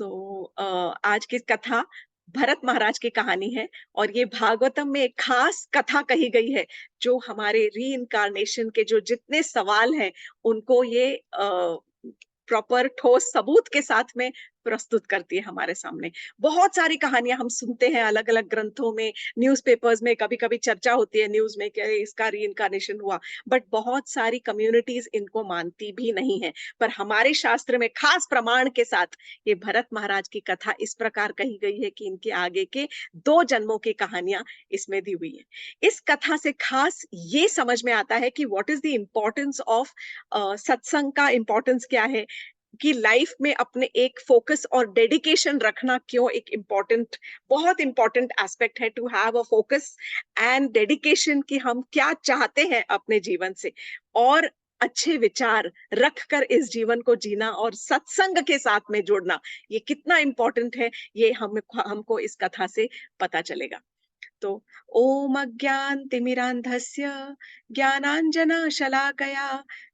आज की कथा भरत महाराज की कहानी है और ये भागवतम में एक खास कथा कही गई है जो हमारे रीइंकार्नेशन के जो जितने सवाल हैं उनको ये प्रॉपर ठोस सबूत के साथ में प्रस्तुत करती है हमारे सामने। बहुत सारी कहानियां हम सुनते हैं अलग अलग ग्रंथों में, न्यूज़पेपर्स में कभी कभी चर्चा होती है न्यूज में कि इसका रीइंकार्नेशन हुआ, बट बहुत सारी कम्युनिटीज इनको मानती भी नहीं है। पर हमारे शास्त्र में खास प्रमाण के साथ ये भरत महाराज की कथा इस प्रकार कही गई है कि इनके आगे के 2 जन्मों की कहानियां इसमें दी हुई है। इस कथा से खास ये समझ में आता है कि what is the importance of सत्संग का इम्पोर्टेंस क्या है, कि लाइफ में अपने एक फोकस और डेडिकेशन रखना क्यों एक इम्पोर्टेंट, बहुत इम्पोर्टेंट एस्पेक्ट है, to have a focus and dedication, कि हम क्या चाहते हैं अपने जीवन से और अच्छे विचार रखकर इस जीवन को जीना और सत्संग के साथ में जोड़ना ये कितना इम्पोर्टेंट है, ये हमको इस कथा से पता चलेगा। तो ओम अज्ञानतिमिरान्धस्य ज्ञानाञ्जनशलाकया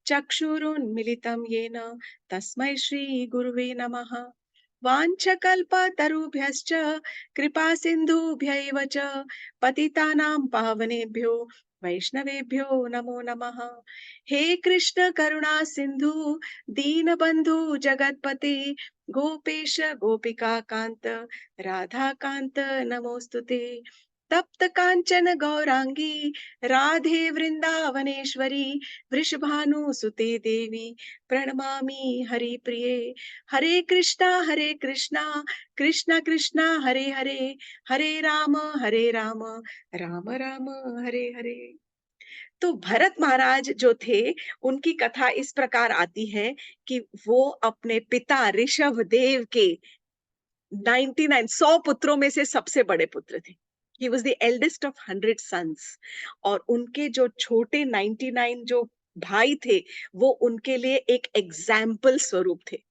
चक्षुरुन्मिलितं येन तस्मै श्रीगुरुवे नमः। वाञ्छकल्पतरुभ्यश्च कृपा सिन्धुभ्यैव च पतितानां पावनेभ्यो वैष्णवेभ्यो नमो नमः। हे कृष्ण करुणा सिन्धु दीनबन्धु जगत्पते गोपेश गोपिका कान्त राधा कान्त नमोस्तुते। तप्त कांचन गौरांगी राधे वृंदावनेश्वरी वृषभानुसुते देवी प्रणमामि हरिप्रिये। हरे कृष्णा कृष्णा कृष्णा हरे हरे, हरे राम राम राम हरे हरे। तो भरत महाराज जो थे उनकी कथा इस प्रकार आती है कि वो अपने पिता ऋषभ देव के 99 100 पुत्रों में से सबसे बड़े पुत्र थे। He was the eldest of 100 sons। और उनके जो छोटे 99 जो भाई थे वो उनके लिए एक एग्जाम्पल स्वरूप थे।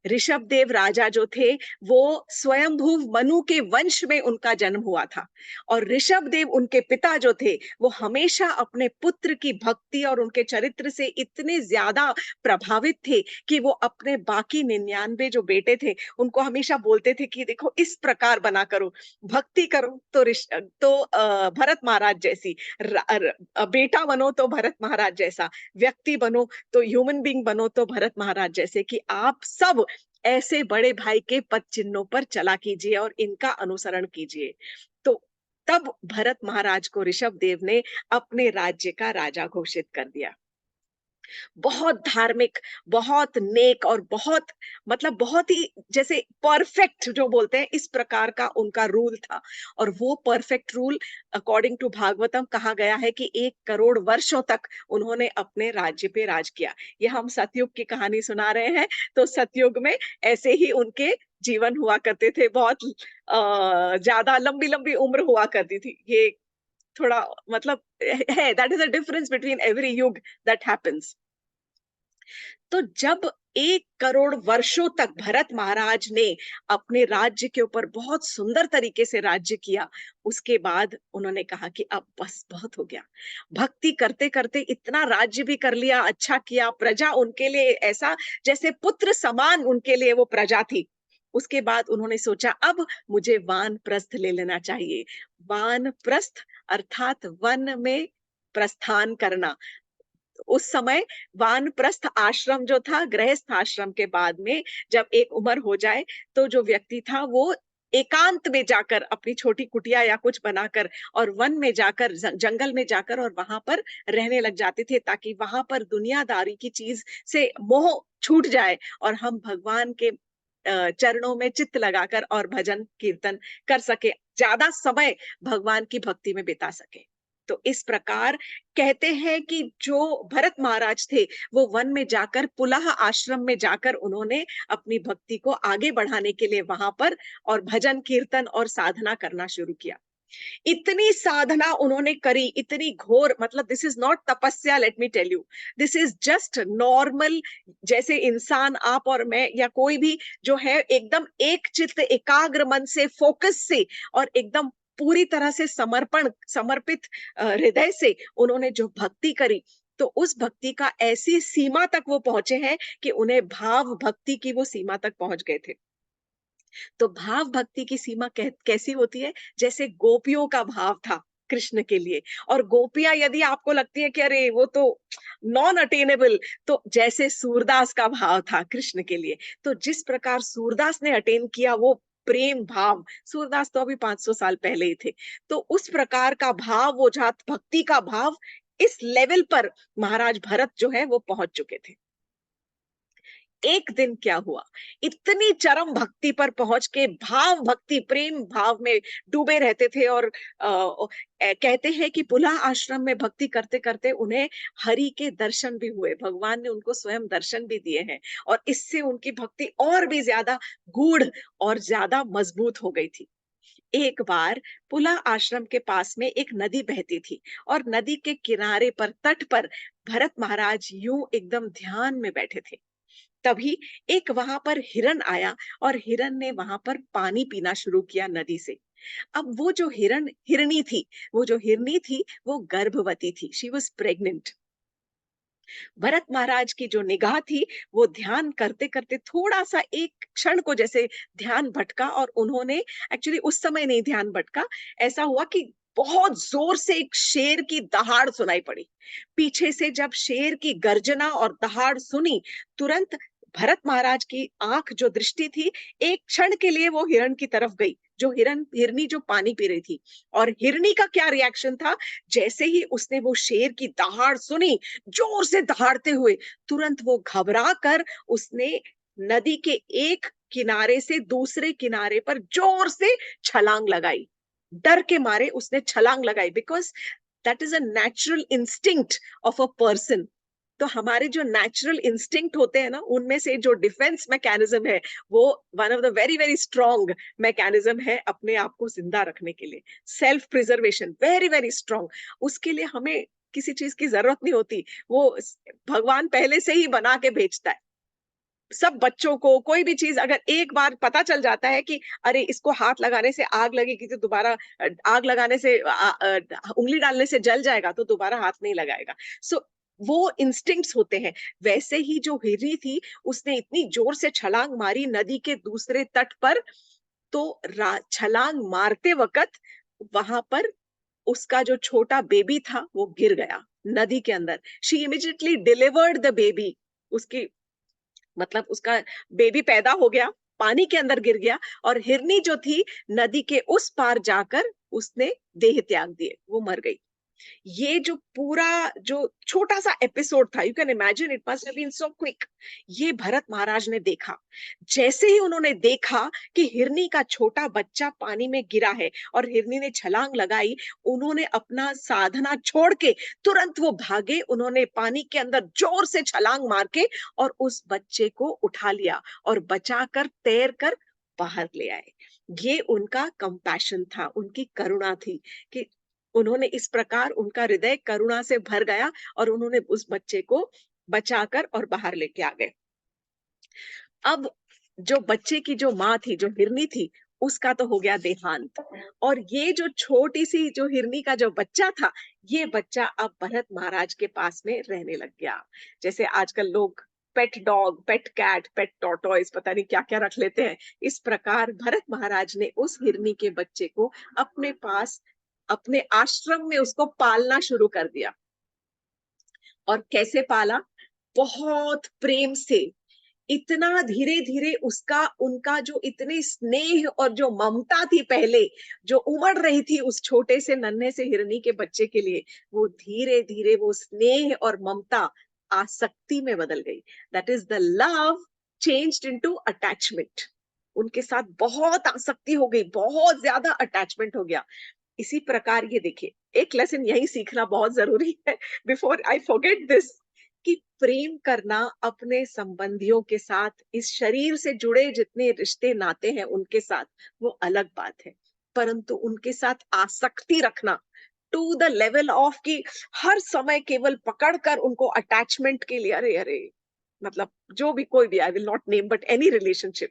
ऋषभ देव राजा जो थे वो स्वयंभू मनु के वंश में उनका जन्म हुआ था और ऋषभ देव उनके पिता जो थे वो हमेशा अपने पुत्र की भक्ति और उनके चरित्र से इतने ज्यादा प्रभावित थे कि वो अपने बाकी 99 जो बेटे थे उनको हमेशा बोलते थे कि देखो इस प्रकार बना करो, भक्ति करो तो भरत महाराज जैसी, बेटा बनो तो भरत महाराज जैसा, व्यक्ति बनो तो ह्यूमन बीइंग बनो तो भरत महाराज जैसे, कि आप सब ऐसे बड़े भाई के पद चिन्हों पर चला कीजिए और इनका अनुसरण कीजिए। तो तब भरत महाराज को ऋषभ देव ने अपने राज्य का राजा घोषित कर दिया। बहुत धार्मिक, बहुत नेक और बहुत, मतलब बहुत ही जैसे परफेक्ट जो बोलते हैं इस प्रकार का उनका रूल था। और वो perfect rule according to Bhagavatam कहा गया है कि 1 करोड़ वर्षों तक उन्होंने अपने राज्य पे राज किया। ये हम सतयुग की कहानी सुना रहे हैं, तो सतयुग में ऐसे ही उनके जीवन हुआ करते थे, बहुत ज्यादा लंबी लंबी उम्र हुआ करती थी। ये थोड़ा मतलब है, that is a difference between every युग दैट हैपेंस। तो जब 1 करोड़ वर्षों तक भरत महाराज ने अपने राज्य के ऊपर बहुत सुंदर तरीके से राज्य किया, उसके बाद उन्होंने कहा कि अब बस बहुत हो गया। भक्ति करते करते इतना राज्य भी कर लिया, अच्छा किया, प्रजा उनके लिए ऐसा जैसे पुत्र समान उनके लिए वो प्रजा थी। उसके बाद उन्होंने सोचा अब मुझे वानप्रस्थ ले लेना चाहिए। वानप्रस्थ अर्थात वन में प्रस्थान करना। उस समय वानप्रस्थ आश्रम जो था, गृहस्थ आश्रम के बाद में जब एक उम्र हो जाए तो जो व्यक्ति था वो एकांत में जाकर अपनी छोटी कुटिया या कुछ बनाकर और वन में जाकर, जंगल में जाकर और वहां पर रहने लग जाते थे, ताकि वहां पर दुनियादारी की चीज से मोह छूट जाए और हम भगवान के चरणों में चित्त लगाकर और भजन कीर्तन कर सके, ज्यादा समय भगवान की भक्ति में बिता सके। तो इस प्रकार कहते हैं कि जो भरत महाराज थे वो वन में जाकर, पुलह आश्रम में जाकर उन्होंने अपनी भक्ति को आगे बढ़ाने के लिए वहां पर और भजन कीर्तन और साधना करना शुरू किया। इतनी साधना उन्होंने करी, इतनी घोर, मतलब this is not tapasya, let me tell you, this is just normal, जैसे इंसान आप और मैं या कोई भी जो है एकदम एक चित्त एकाग्र मन से, फोकस से और एकदम पूरी तरह से समर्पित हृदय से उन्होंने जो भक्ति करी, तो उस भक्ति का ऐसी सीमा तक वो पहुंचे हैं कि उन्हें भाव भक्ति की वो सीमा तक पहुंच गए थे। तो भाव भक्ति की सीमा कैसी होती है? जैसे गोपियों का भाव था कृष्ण के लिए, और गोपियां यदि आपको लगती है कि अरे वो तो नॉन अटेनेबल, तो जैसे सूरदास का भाव था कृष्ण के लिए, तो जिस प्रकार सूरदास ने अटेन किया वो प्रेम भाव, सूरदास तो अभी 500 साल पहले ही थे, तो उस प्रकार का भाव, वो जात भक्ति का भाव, इस लेवल पर महाराज भरत जो है वो पहुंच चुके थे। एक दिन क्या हुआ, इतनी चरम भक्ति पर पहुंच के भाव भक्ति प्रेम भाव में डूबे रहते थे, और कहते हैं कि पुला आश्रम में भक्ति करते करते उन्हें हरि के दर्शन भी हुए, भगवान ने उनको स्वयं दर्शन भी दिए हैं, और इससे उनकी भक्ति और भी ज्यादा गूढ़ और ज्यादा मजबूत हो गई थी। एक बार पुला आश्रम के पास में एक नदी बहती थी, और नदी के किनारे पर, तट पर, भरत महाराज यूं एकदम ध्यान में बैठे थे। तभी एक वहां पर हिरन आया, और हिरन ने वहां पर पानी पीना शुरू किया नदी से। अब वो जो हिरनी थी, वो जो हिरनी थी वो गर्भवती थी, शी वॉज प्रेग्नेंट। भरत महाराज की जो निगाह थी, वो ध्यान करते करते थोड़ा सा एक क्षण को जैसे ध्यान भटका, और उन्होंने, एक्चुअली उस समय नहीं ध्यान भटका, ऐसा हुआ कि बहुत जोर से एक शेर की दहाड़ सुनाई पड़ी। पीछे से जब शेर की गर्जना और दहाड़ सुनी, तुरंत भरत महाराज की आंख, जो दृष्टि थी, एक क्षण के लिए वो हिरण की तरफ गई, जो हिरनी जो पानी पी रही थी। और हिरनी का क्या रिएक्शन था, जैसे ही उसने वो शेर की दहाड़ सुनी, जोर से दहाड़ते हुए, तुरंत वो घबरा कर उसने नदी के एक किनारे से दूसरे किनारे पर जोर से छलांग लगाई। डर के मारे उसने छलांग लगाई, because that is a natural instinct of a person. तो हमारे जो नेचुरल इंस्टिंक्ट होते हैं ना, उनमें से जो डिफेंस मैकेनिज्म है, वो one of the very very strong mechanism है अपने आप को जिंदा रखने के लिए। Self preservation very very strong. उसके लिए हमें किसी चीज की जरूरत नहीं होती, वो भगवान पहले से ही बना के भेजता है। सब बच्चों को कोई भी चीज अगर एक बार पता चल जाता है कि अरे इसको हाथ लगाने से आग लगेगी, तो दोबारा आग लगाने से उंगली डालने से जल जाएगा, तो दोबारा हाथ नहीं लगाएगा। सो वो इंस्टिंक्ट्स होते हैं। वैसे ही जो हिरनी थी, उसने इतनी जोर से छलांग मारी नदी के दूसरे तट पर, तो छलांग मारते वक्त वहां पर उसका जो छोटा बेबी था वो गिर गया नदी के अंदर। She immediately delivered the baby. उसकी, मतलब उसका बेबी पैदा हो गया, पानी के अंदर गिर गया, और हिरनी जो थी नदी के उस पार जाकर उसने देह त्याग दिए, वो मर गई। ये जो पूरा जो छोटा सा एपिसोड था, you can imagine it must have been so quick. ये भरत महाराज ने देखा। जैसे ही उन्होंने देखा कि हिरनी का छोटा बच्चा पानी में गिरा है और हिरनी ने छलांग लगाई, उन्होंने अपना साधना छोड़ के तुरंत वो भागे, उन्होंने पानी के अंदर जोर से छलांग मार के और उस बच्चे को उठा लिया और बचाकर तैर कर बाहर ले आए। ये उनका कंपैशन था, उनकी करुणा थी कि उन्होंने इस प्रकार, उनका हृदय करुणा से भर गया और उन्होंने उस बच्चे को बचाकर और बाहर लेके आ गए। अब जो बच्चे की जो माँ थी, जो हिरनी थी, उसका तो हो गया देहांत, और ये जो छोटी सी जो हिरनी का जो बच्चा था, ये बच्चा अब भरत महाराज के पास में रहने लग गया। जैसे आजकल लोग पेट डॉग, पेट कैट, पेट टॉर्टोइज, पता नहीं क्या क्या रख लेते हैं, इस प्रकार भरत महाराज ने उस हिरनी के बच्चे को अपने पास, अपने आश्रम में उसको पालना शुरू कर दिया। और कैसे पाला? बहुत प्रेम से, इतना धीरे धीरे उसका, उनका जो इतने स्नेह और जो ममता थी पहले, जो उमड़ रही थी उस छोटे से नन्हे से हिरनी के बच्चे के लिए, वो धीरे धीरे वो स्नेह और ममता आसक्ति में बदल गई। That is the love changed into attachment. उनके साथ बहुत आसक्ति हो गई, बहुत ज्यादा अटैचमेंट हो गया। इसी प्रकार ये देखिए, एक लेसन यही सीखना बहुत जरूरी है, बिफोर आई फॉरगेट दिस, कि प्रेम करना अपने संबंधियों के साथ, इस शरीर से जुड़े जितने रिश्ते नाते हैं उनके साथ, वो अलग बात है, परंतु उनके साथ आसक्ति रखना टू द लेवल ऑफ कि हर समय केवल पकड़कर उनको अटैचमेंट के लिए, अरे अरे, मतलब जो भी, कोई भी, I will not name, but any relationship,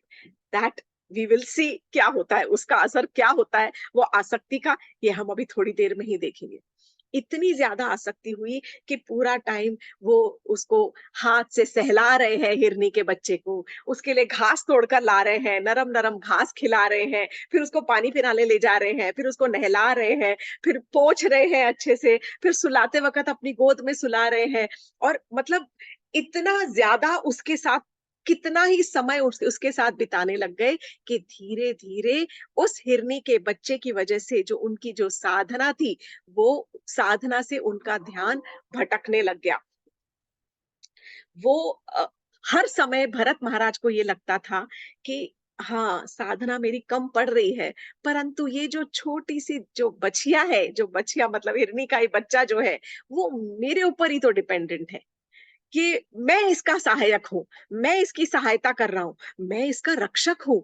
that we will see क्या होता है, उसका असर क्या होता है वो आसक्ति का, ये हम अभी थोड़ी देर में ही देखेंगे। इतनी ज़्यादा आसक्ति हुई कि पूरा टाइम वो उसको हाथ से सहला रहे हैं हिरनी के बच्चे को, उसके लिए घास तोड़कर ला रहे हैं, नरम-नरम घास खिला रहे हैं, फिर उसको पानी पिलाने ले जा रहे हैं, फिर उसको नहला रहे हैं, फिर पोंछ रहे हैं अच्छे से, फिर सुलाते वक़्त अपनी गोद में सुला रहे हैं और मतलब इतना ज़्यादा उसके साथ कितना ही समय उसके साथ बिताने लग गए कि धीरे-धीरे उस हिरनी के बच्चे की वजह से जो उनकी जो साधना थी, वो साधना से उनका ध्यान भटकने लग गया। वो हर समय भरत महाराज को ये लगता था कि हाँ, साधना मेरी कम पड़ रही है, परंतु ये जो छोटी-सी जो बछिया है, जो बछिया मतलब हिरनी का ही बच्चा जो है, वो मेरे ऊपर ही तो डिपेंडेंट है। कि मैं इसका सहायक हूँ, मैं इसकी सहायता कर रहा हूँ, मैं इसका रक्षक हूँ।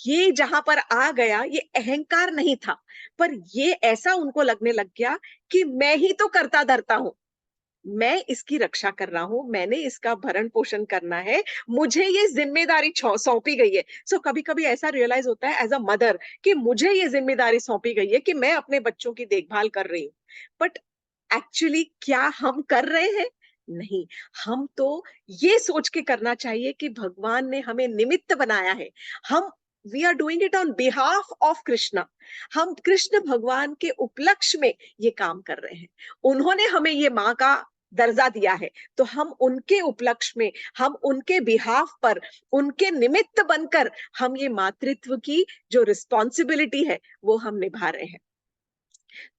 ये जहाँ पर आ गया, ये अहंकार नहीं था, पर ये ऐसा उनको लगने लग गया कि मैं ही तो कर्ता-धर्ता हूँ। मैं इसकी रक्षा कर रहा हूँ, मैंने इसका भरण-पोषण करना है, मुझे ये ज़िम्मेदारी सौंपी गई है। सो कभी-कभी ऐसा रियलाइज़ होता है एज़ अ मदर कि मुझे ये ज़िम्मेदारी सौंपी गई है कि मैं अपने बच्चों की देखभाल कर रही हूँ। बट एक्चुअली क्या हम कर रहे हैं? नहीं, हम तो ये सोच के करना चाहिए कि भगवान ने हमें निमित्त बनाया है। हम we are doing it on behalf of Krishna. हम कृष्ण भगवान के उपलक्ष्य में ये काम कर रहे हैं। उन्होंने हमें ये माँ का दर्जा दिया है, तो हम उनके उपलक्ष्य में, हम उनके बिहाफ पर, उनके निमित्त बनकर हम ये मातृत्व की जो रिस्पॉन्सिबिलिटी है, वो हम निभा रहे हैं।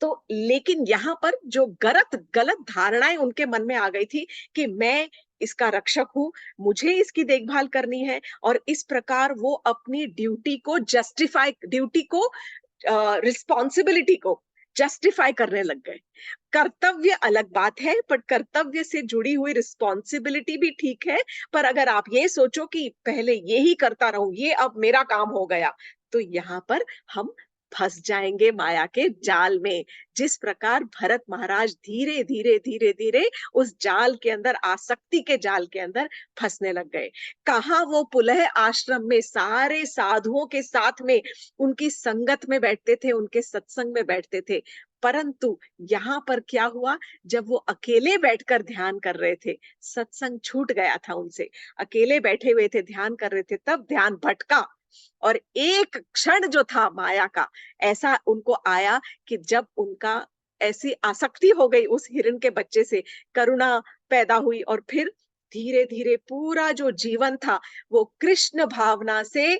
तो लेकिन यहाँ पर जो गलत गलत धारणाएँ उनके मन में आ गई थी कि मैं इसका रक्षक हूँ, मुझे इसकी देखभाल करनी है और इस प्रकार वो अपनी ड्यूटी को रिस्पॉन्सिबिलिटी को जस्टिफाई करने लग गए। कर्तव्य अलग बात है, बट कर्तव्य से जुड़ी हुई रिस्पॉन्सिबिलिटी भी ठीक है, पर अगर आप ये सोचो कि पहले ये ही करता रहूँ, ये अब मेरा काम हो गया, तो यहाँ पर हम फँस जाएँगे माया के जाल में। जिस प्रकार भरत महाराज धीरे-धीरे, धीरे-धीरे उस जाल के अंदर आसक्ति के जाल के अंदर फँसने लग गए। कहाँ वो पुलह आश्रम में सारे साधुओं के साथ में उनकी संगत में बैठते थे, उनके सत्संग में बैठते थे। परंतु यहाँ पर क्या हुआ, जब वो अकेले बैठकर ध्यान कर रहे थे, सत्संग छूट गया था उनसे। अकेले बैठे हुए थे, ध्यान कर रहे थे, तब ध्यान भटका और एक क्षण जो था माया का, ऐसा उनको आया कि जब उनका ऐसी आसक्ति हो गई उस हिरण के बच्चे से, करुणा पैदा हुई और फिर धीरे-धीरे पूरा जो जीवन था, वो कृष्ण भावना से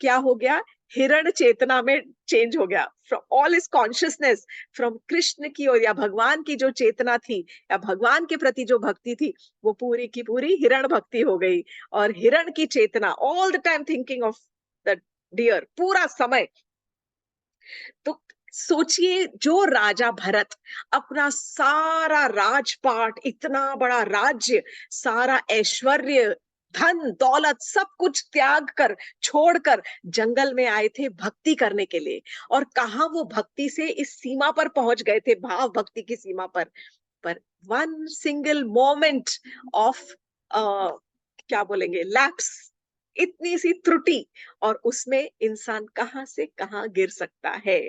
क्या हो गया, हिरण चेतना में चेंज हो गया। From all his consciousness from Krishna की ओर या भगवान की जो चेतना थी या भगवान के प्रति जो भक्ति थी, वो पूरी की पूरी हिरण भक्ति हो गई और हिरण की चेतना all the time thinking of the deer पूरा समय। तो सोचिए जो राजा भरत अपना सारा राजपाट, इतना बड़ा राज्य, सारा ऐश्वर्य, धन दौलत सब कुछ त्याग कर छोड़कर जंगल में आए थे भक्ति करने के लिए और कहा वो भक्ति से इस सीमा पर पहुंच गए थे, भाव भक्ति की सीमा पर वन सिंगल मोमेंट ऑफ क्या बोलेंगे लैप्स, इतनी सी त्रुटि और उसमें इंसान कहाँ से कहाँ गिर सकता है।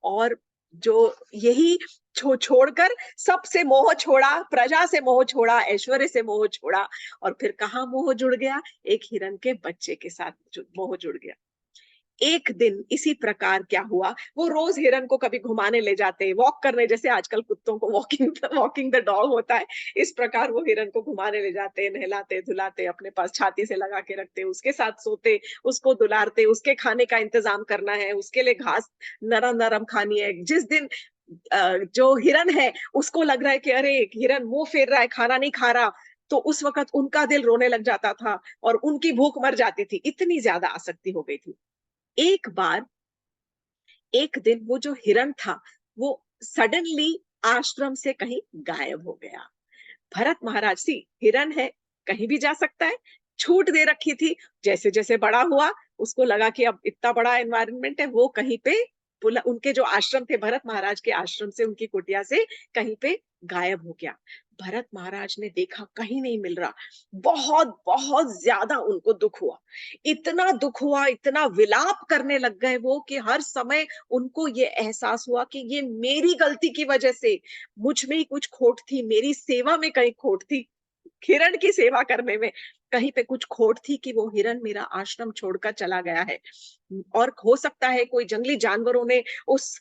और जो यही छोड़कर सबसे मोह छोड़ा, प्रजा से मोह छोड़ा, ऐश्वर्य से मोह छोड़ा और फिर कहाँ मोह जुड़ गया, एक हिरण के बच्चे के साथ मोह जुड़ गया। एक दिन इसी प्रकार क्या हुआ, वो रोज हिरन को कभी घुमाने ले जाते, वॉक करने, जैसे आजकल कुत्तों को वॉकिंग वॉकिंग द डॉग होता है, इस प्रकार वो हिरन को घुमाने ले जाते, नहलाते, धुलाते, अपने पास छाती से लगा के रखते, उसके साथ सोते, उसको दुलारते, उसके खाने का इंतज़ाम करना है, उसके लिए घास नरम-नरम खानी है। जिस दिन जो हिरन है, उसको लग रहा है कि अरे! हिरन मुँह फेर रहा है, खाना नहीं खा रहा, तो उस वक़्त उनका दिल रोने लग जाता था और उनकी भूख मर जाती थी, इतनी ज़्यादा आसक्ति हो गई थी। एक बार एक दिन वो जो हिरण था, वो सडनली आश्रम से कहीं गायब हो गया। भरत महाराज सी हिरण है, कहीं भी जा सकता है, छूट दे रखी थी। जैसे-जैसे बड़ा हुआ, उसको लगा कि अब इतना बड़ा एनवायरनमेंट है, वो कहीं पे उनके जो आश्रम थे, भरत महाराज के आश्रम से, उनकी कुटिया से कहीं पे गायब हो गया। भरत महाराज ने देखा कहीं नहीं मिल रहा। बहुत बहुत ज्यादा उनको दुख हुआ, इतना दुख हुआ, इतना विलाप करने लग गए वो कि हर समय उनको ये एहसास हुआ कि ये मेरी गलती की वजह से, मुझ में ही कुछ खोट थी, मेरी सेवा में कहीं खोट थी, हिरण की सेवा करने में कहीं पे कुछ खोट थी कि वो हिरण मेरा आश्रम छोड़कर चला गया है। और हो सकता है कोई जंगली जानवरों ने उस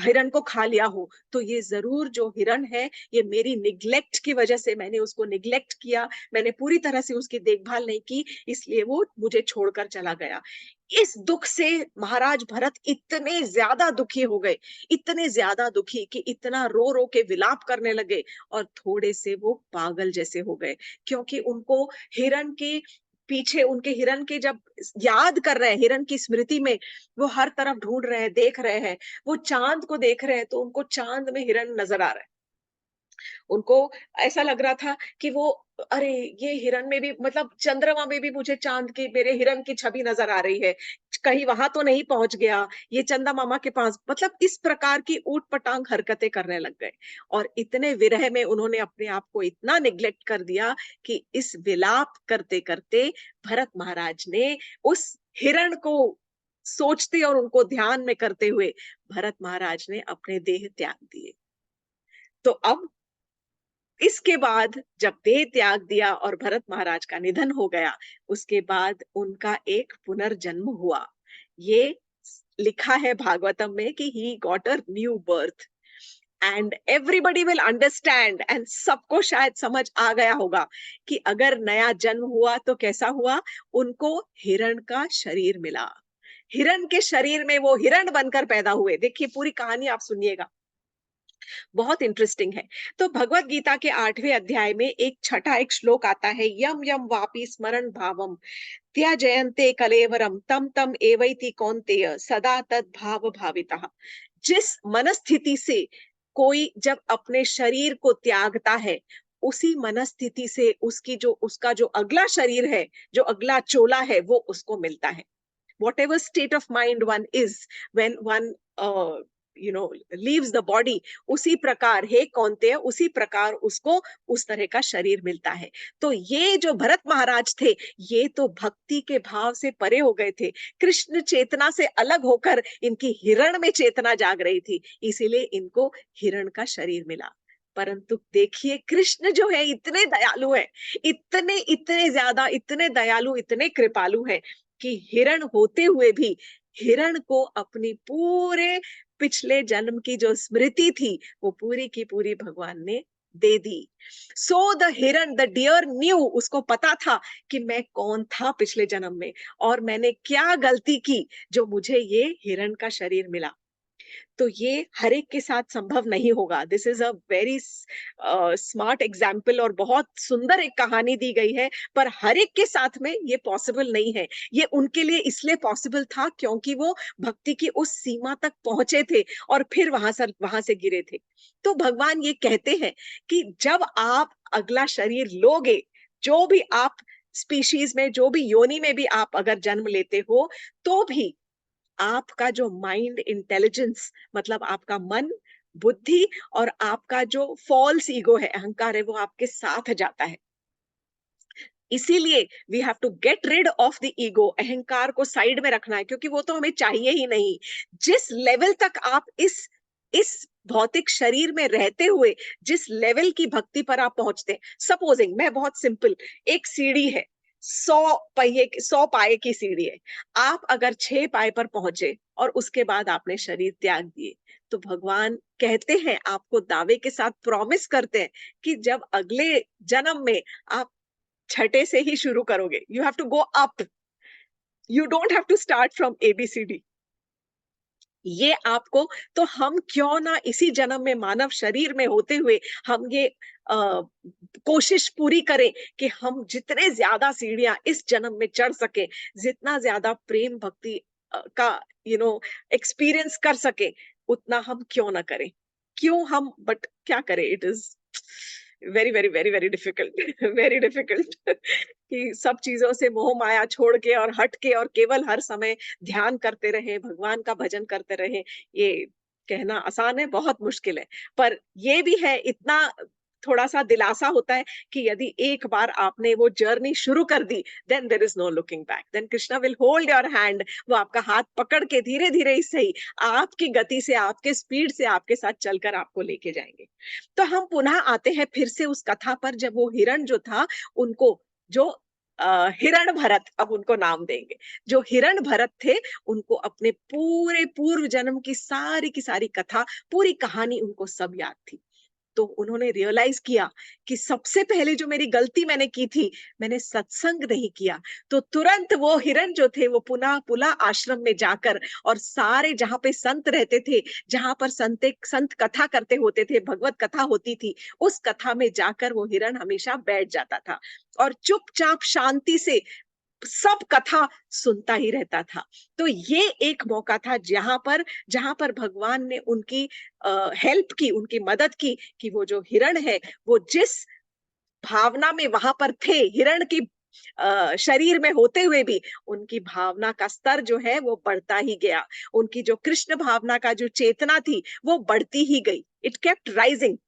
हिरण को खा लिया हो, तो ये जरूर जो हिरण है, ये मेरी निग्लेक्ट की वजह से, मैंने उसको निग्लेक्ट किया, मैंने पूरी तरह से उसकी देखभाल नहीं की, इसलिए वो मुझे छोड़कर चला गया। इस दुख से महाराज भरत इतने ज्यादा दुखी हो गए, इतने ज्यादा दुखी कि इतना रो रो के विलाप करने लगे, और थोड़े से वो पागल जैसे हो गए, क्योंकि उनको हिरण के पीछे, उनके हिरण के जब याद कर रहे हैं, हिरण की स्मृति में वो हर तरफ ढूंढ रहे हैं, देख रहे हैं, वो चांद को देख रहे हैं, तो उनको चांद में हिरण नजर आ रहा है। उनको ऐसा लग रहा था कि वो, अरे ये हिरण में भी, मतलब चंद्रमा में भी मुझे चांद की, मेरे हिरण की छवि नजर आ रही है, कहीं वहां तो नहीं पहुंच गया, ये चंदा मामा के पास, मतलब इस प्रकार की ऊट पटांग हरकतें करने लग गए। और इतने विरह में उन्होंने अपने आप को इतना निग्लेक्ट कर दिया कि इस विलाप करते करते भरत महाराज ने उस हिरण को सोचते और उनको ध्यान में करते हुए भरत महाराज ने अपने देह त्याग दिए। तो अब इसके बाद जब देह त्याग दिया और भरत महाराज का निधन हो गया, उसके बाद उनका एक पुनर्जन्म हुआ। ये लिखा है भागवतम में कि he got a new birth, and everybody will understand, and सबको शायद समझ आ गया होगा कि अगर नया जन्म हुआ तो कैसा हुआ। उनको हिरण का शरीर मिला, हिरण के शरीर में वो हिरण बनकर पैदा हुए। देखिए पूरी कहानी आप सुनिएगा, बहुत इंटरेस्टिंग है। तो भगवत गीता के 8वें अध्याय में एक छठा एक श्लोक आता है, यम यम वापि स्मरण भावम त्यजयन्ते कलेवरम तम तम एवैति कौन्तेय सदा तद भाव भावितः। जिस मनस्थिति से कोई जब अपने शरीर को त्यागता है, उसी मनस्थिति से उसकी जो, उसका जो अगला शरीर है, जो अगला चोला है, वो उसको मिलता है। whatever state of mind one is when one leaves the body, उसी प्रकार हे कौन्तेय, उसी प्रकार उसको उस तरह का शरीर मिलता है। तो ये जो भरत महाराज थे, ये तो भक्ति के भाव से परे हो गए थे, कृष्ण चेतना से अलग होकर इनकी हिरण में चेतना जाग रही थी, इसीलिए इनको हिरण का शरीर मिला। परंतु देखिए कृष्ण जो है इतने दयालु है, इतने इतने ज्यादा, इतने दयालु, इतने कृपालु है कि हिरण होते हुए भी हिरण को अपनी पूरे पिछले जन्म की जो स्मृति थी, वो पूरी की पूरी भगवान ने दे दी। सो द हिरण, द डियर न्यू, उसको पता था कि मैं कौन था पिछले जन्म में और मैंने क्या गलती की जो मुझे ये हिरण का शरीर मिला। तो ये हर एक के साथ संभव नहीं होगा। This is a very smart example और बहुत सुंदर एक कहानी दी गई है, पर हर एक के साथ में ये पॉसिबल नहीं है। ये उनके लिए इसलिए पॉसिबल था क्योंकि वो भक्ति की उस सीमा तक पहुंचे थे और फिर वहां से गिरे थे। तो भगवान ये कहते हैं कि जब आप अगला शरीर लोगे, जो भी आप स्पीशीज में, जो भी योनि में भी आप अगर जन्म लेते हो, तो भी आपका जो माइंड इंटेलिजेंस, मतलब आपका मन, बुद्धि और आपका जो फॉल्स ईगो है, अहंकार है, वो आपके साथ जाता है। इसीलिए we have to get rid of the ego, अहंकार को साइड में रखना है, क्योंकि वो तो हमें चाहिए ही नहीं। जिस लेवल तक आप इस भौतिक शरीर में रहते हुए जिस लेवल की भक्ति पर आप पहुंचते हैं, सपोजिंग, मैं बहुत सिंपल, एक सीढ़ी है, 100 पाए की सीढ़ी है, आप अगर 6 पाए पर पहुंचे और उसके बाद आपने शरीर त्याग दिए, तो भगवान कहते हैं, आपको दावे के साथ प्रॉमिस करते हैं कि जब अगले जन्म में आप छठे से ही शुरू करोगे, you have to go up, you don't have to start from ABCD. ये आपको, तो हम क्यों ना इसी जन्म में मानव शरीर में होते हुए हम ये कोशिश पूरी करें कि हम जितने ज्यादा सीढ़ियां इस जन्म में चढ़ सके, जितना ज्यादा प्रेम भक्ति का एक्सपीरियंस कर सके, उतना हम क्यों ना करें। क्यों हम, बट क्या करें, it is very very very very difficult, very difficult कि सब चीजों से मोह माया छोड़ के और हट के और केवल हर समय ध्यान करते रहे, भगवान का भजन करते रहे। ये कहना आसान है, बहुत मुश्किल है। पर ये भी है, इतना थोड़ा-सा दिलासा होता है कि यदि एक बार आपने वो जर्नी शुरू कर दी, then there is no looking back. Then Krishna will hold your hand, वो आपका हाथ पकड़ के धीरे-धीरे ही सही, आपकी गति से, आपके स्पीड से आपके साथ चलकर आपको लेके जाएँगे। तो हम पुनः आते हैं फिर से उस कथा पर, जब वो हिरण जो था, उनको जो हिरण भरत, अब उनको नाम देंगे। जो हिरण भरत थे, उनको अपने पूरे पूर्व जन्म की सारी कथा, पूरी कहानी उनको सब याद थी। तो उन्होंने रियलाइज किया कि सबसे पहले जो मेरी गलती मैंने की थी, मैंने सत्संग नहीं किया। तो तुरंत वो हिरण जो थे, वो पुनः पुला आश्रम में जाकर, और सारे जहाँ पे संत रहते थे, जहाँ पर संत कथा करते होते थे, भगवत कथा होती थी, उस कथा में जाकर वो हिरण हमेशा बैठ जाता था और चुपचाप शांति से सब कथा सुनता ही रहता था। तो ये एक मौका था जहाँ पर भगवान ने उनकी हेल्प की, उनकी मदद की, कि वो जो हिरण है, वो जिस भावना में वहां पर थे, हिरण की शरीर में होते हुए भी उनकी भावना का स्तर जो है वो बढ़ता ही गया। उनकी जो कृष्ण भावना का जो चेतना थी, वो बढ़ती ही गई। It kept rising,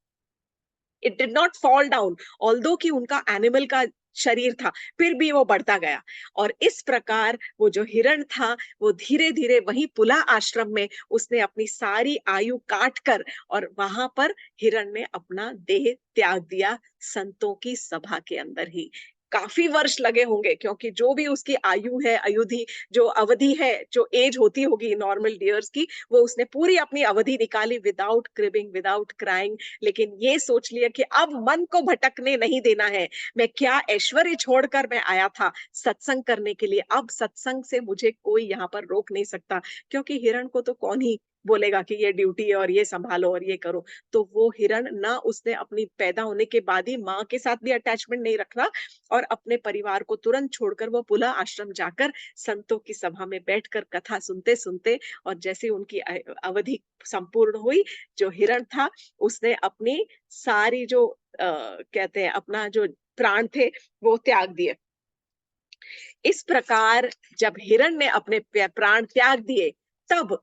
it did not fall down, although कि उनका एनिमल का शरीर था, फिर भी वो बढ़ता गया। और इस प्रकार वो जो हिरण था, वो धीरे धीरे वही पुला आश्रम में उसने अपनी सारी आयु काट कर, और वहां पर हिरण ने अपना देह त्याग दिया, संतों की सभा के अंदर ही। काफी वर्ष लगे होंगे, क्योंकि जो भी उसकी आयु है, अयुधि जो अवधि है, जो एज होती होगी नॉर्मल डियर्स की, वो उसने पूरी अपनी अवधि निकाली, विदाउट क्रिबिंग, विदाउट क्राइंग। लेकिन ये सोच लिया कि अब मन को भटकने नहीं देना है। मैं क्या ऐश्वर्य छोड़कर मैं आया था सत्संग करने के लिए, अब सत्संग से मुझे कोई यहाँ पर रोक नहीं सकता, क्योंकि हिरण को तो कौन ही बोलेगा कि ये ड्यूटी है और ये संभालो और ये करो। तो वो हिरण ना, उसने अपनी पैदा होने के बाद ही माँ के साथ भी अटैचमेंट नहीं रखा, और अपने परिवार को तुरंत छोड़कर वो पुला आश्रम जाकर संतों की सभा में बैठकर कथा सुनते सुनते, और जैसे उनकी अवधि संपूर्ण हुई, जो हिरण था उसने अपनी सारी जो कहते हैं अपना जो प्राण थे, वो त्याग दिए। इस प्रकार जब हिरण ने अपने प्राण त्याग दिए, तब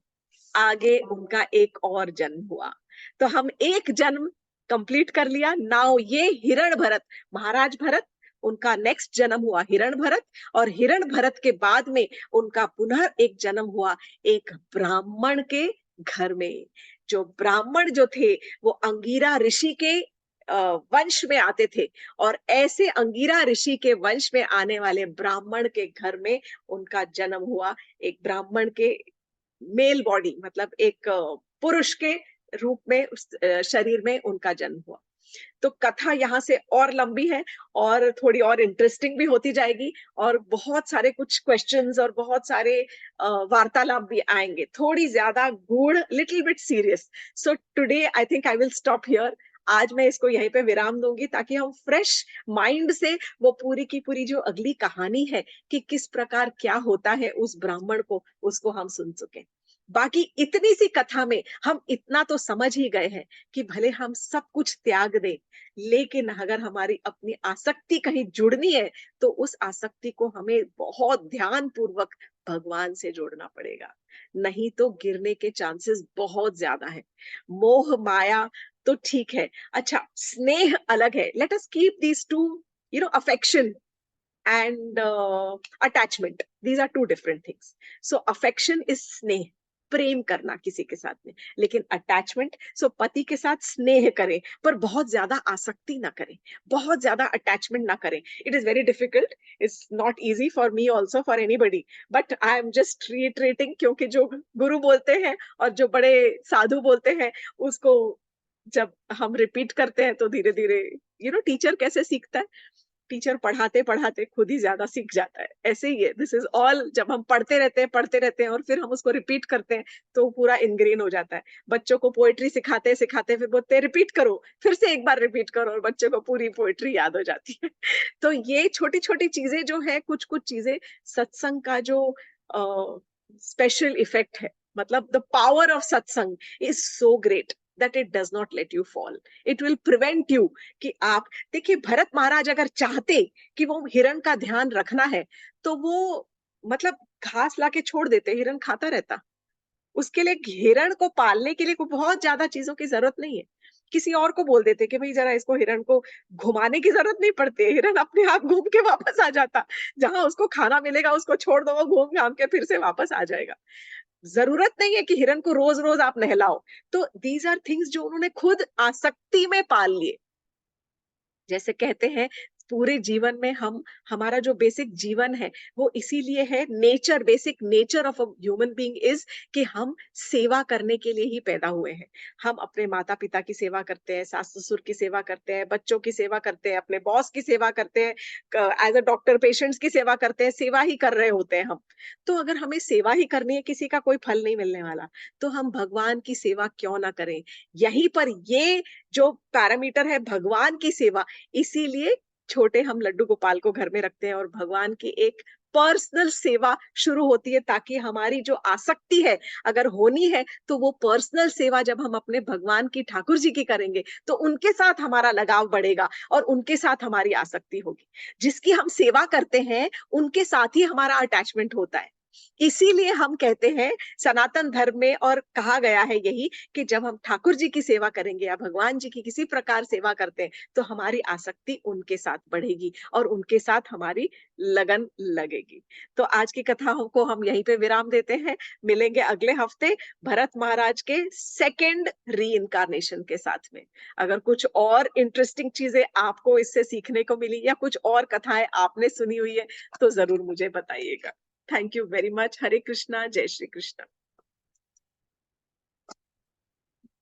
आगे उनका एक और जन्म हुआ। तो हम एक जन्म कंप्लीट कर लिया। नाउ ये हिरण भरत, महाराज भरत, उनका नेक्स्ट जन्म हुआ हिरण भरत, और हिरण भरत के बाद में उनका पुनः एक जन्म हुआ एक ब्राह्मण के घर में। जो ब्राह्मण जो थे, वो अंगिरा ऋषि के वंश में आते थे, और ऐसे अंगिरा ऋषि के वंश में आने वाले ब्राह्मण के घर में उनका जन्म हुआ। एक ब्राह्मण के मेल बॉडी, मतलब एक पुरुष के रूप में उस शरीर में उनका जन्म हुआ। तो कथा यहाँ से और लंबी है, और थोड़ी और इंटरेस्टिंग भी होती जाएगी, और बहुत सारे कुछ क्वेश्चंस और बहुत सारे वार्तालाप भी आएंगे, थोड़ी ज्यादा गूढ़, little bit serious. So today I think I will stop here. आज मैं इसको यहीं पे विराम दूंगी, ताकि हम फ्रेश माइंड से वो पूरी की पूरी जो अगली कहानी है, कि किस प्रकार क्या होता है उस ब्राह्मण को, उसको हम सुन सके। बाकी इतनी सी कथा में हम इतना तो समझ ही गए हैं कि भले हम सब कुछ त्याग दें, लेकिन अगर हमारी अपनी आसक्ति कहीं जुड़नी है, तो उस आसक्ति को हमें बहुत ध्यान पूर्वक भगवान से जोड़ना पड़ेगा, नहीं तो गिरने के चांसेस बहुत ज्यादा है। मोह माया तो ठीक है, अच्छा स्नेह अलग है। Let us keep these two, affection and attachment, these are two different things. So affection is स्नेह, प्रेम करना किसी के साथ में, लेकिन अटैचमेंट, सो पति के साथ स्नेह करें, पर बहुत ज्यादा आसक्ति ना करें, बहुत ज्यादा अटैचमेंट ना करें। It is very difficult, it's not easy for me also, for anybody, but I am just retreating, क्योंकि जो गुरु बोलते हैं और जो बड़े साधु बोलते हैं, उसको जब हम रिपीट करते हैं, तो धीरे धीरे टीचर कैसे सीखता है, टीचर पढ़ाते पढ़ाते खुद ही ज्यादा सीख जाता है। ऐसे ही है, दिस इज ऑल, जब हम पढ़ते रहते हैं और फिर हम उसको रिपीट करते हैं, तो पूरा इनग्रेन हो जाता है। बच्चों को पोएट्री सिखाते सिखाते फिर बोलते हैं रिपीट करो, फिर से एक बार रिपीट करो, और बच्चों को पूरी पोएट्री याद हो जाती है। तो ये छोटी छोटी चीजें जो है, कुछ कुछ चीजें, सत्संग का जो स्पेशल इफेक्ट है, मतलब द पावर ऑफ सत्संग is so great that it does not let you fall. It will prevent you कि आप देखिए, भरत महाराज अगर चाहते कि वो हिरण का ध्यान रखना है, तो वो मतलब घास लाके छोड़ देते, हिरण खाता रहता। उसके लिए हिरण को पालने के लिए कोई बहुत ज्यादा चीजों की जरूरत नहीं है। किसी और को बोल देते कि भई ज़रा इसको हिरण को घुमाने की ज़रूरत नहीं पड़ती है, हिरण अपने आप घूम के वापस आ जाता। जहाँ उसको खाना मिलेगा उसको छोड़ दो, वो घूम-घाम के फिर से वापस आ जाएगा। ज़रूरत नहीं है कि हिरण को रोज़-रोज़ आप नहलाओ। तो दीज़ आर थिंग्स जो उन्होंने खुद आसक्ति में पाल लिए। जैसे कहते हैं पूरे जीवन में हम हमारा जो बेसिक जीवन है वो इसीलिए है, nature basic nature of a human being is कि हम सेवा करने के लिए ही पैदा हुए हैं। हम अपने माता पिता की सेवा करते हैं, सास ससुर की सेवा करते हैं, बच्चों की सेवा करते हैं, अपने बॉस की सेवा करते हैं, एज अ डॉक्टर पेशेंट्स की सेवा करते हैं, सेवा ही कर रहे होते हैं हम। तो अगर हमें सेवा ही करनी है, किसी का कोई फल नहीं मिलने वाला, तो हम भगवान की सेवा क्यों ना करें। यहीं पर ये जो पैरामीटर है भगवान की सेवा, इसीलिए छोटे हम लड्डू गोपाल को घर में रखते हैं और भगवान की एक पर्सनल सेवा शुरू होती है, ताकि हमारी जो आसक्ति है अगर होनी है तो वो पर्सनल सेवा जब हम अपने भगवान की ठाकुर जी की करेंगे तो उनके साथ हमारा लगाव बढ़ेगा और उनके साथ हमारी आसक्ति होगी। जिसकी हम सेवा करते हैं उनके साथ ही हमारा अटैचमेंट होता है। इसीलिए हम कहते हैं सनातन धर्म में, और कहा गया है यही, कि जब हम ठाकुर जी की सेवा करेंगे या भगवान जी की किसी प्रकार सेवा करते हैं तो हमारी आसक्ति उनके साथ बढ़ेगी और उनके साथ हमारी लगन लगेगी। तो आज की कथा को हम यहीं पे विराम देते हैं। मिलेंगे अगले हफ्ते भरत महाराज के सेकंड रीइंकार्नेशन के साथ में। अगर कुछ और इंटरेस्टिंग चीजें आपको इससे सीखने को मिली या कुछ और कथाएं आपने सुनी हुई है तो जरूर मुझे बताइएगा। Thank you very much. हरे कृष्णा, जय श्री कृष्ण।